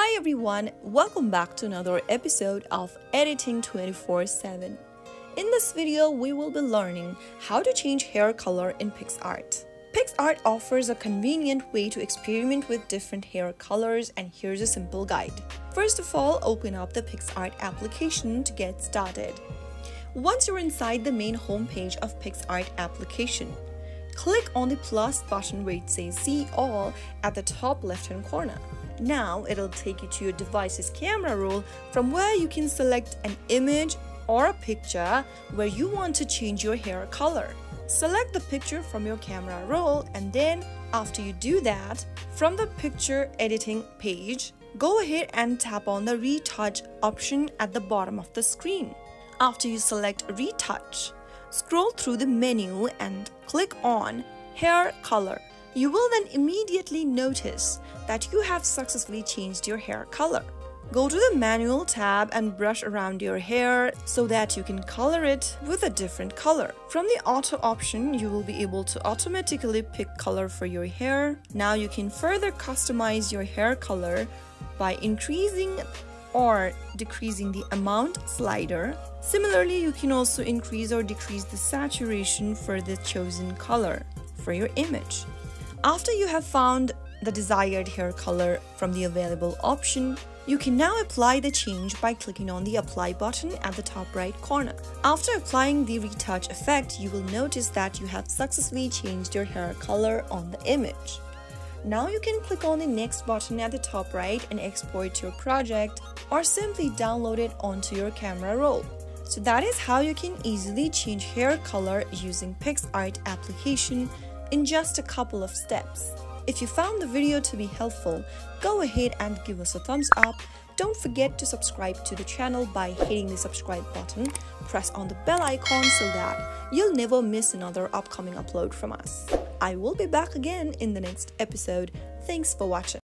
Hi everyone, welcome back to another episode of Editing 24/7. In this video, we will be learning how to change hair color in PicsArt. PicsArt offers a convenient way to experiment with different hair colors, and here's a simple guide. First of all, open up the PicsArt application to get started. Once you're inside the main homepage of PicsArt application, click on the plus button where it says See All at the top left-hand corner. Now it'll take you to your device's camera roll from where you can select an image or a picture where you want to change your hair color. Select the picture from your camera roll, and then after you do that, from the picture editing page, go ahead and tap on the retouch option at the bottom of the screen. After you select retouch, scroll through the menu and click on hair color. You will then immediately notice that you have successfully changed your hair color. Go to the manual tab and brush around your hair so that you can color it with a different color. From the auto option, you will be able to automatically pick color for your hair. Now you can further customize your hair color by increasing or decreasing the amount slider. Similarly, you can also increase or decrease the saturation for the chosen color for your image. After you have found the desired hair color from the available option, you can now apply the change by clicking on the Apply button at the top right corner. After applying the retouch effect, you will notice that you have successfully changed your hair color on the image. Now you can click on the Next button at the top right and export your project, or simply download it onto your camera roll. So that is how you can easily change hair color using PicsArt application in just a couple of steps. If you found the video to be helpful, go ahead and give us a thumbs up. Don't forget to subscribe to the channel by hitting the subscribe button. Press on the bell icon so that you'll never miss another upcoming upload from us. I will be back again in the next episode. Thanks for watching.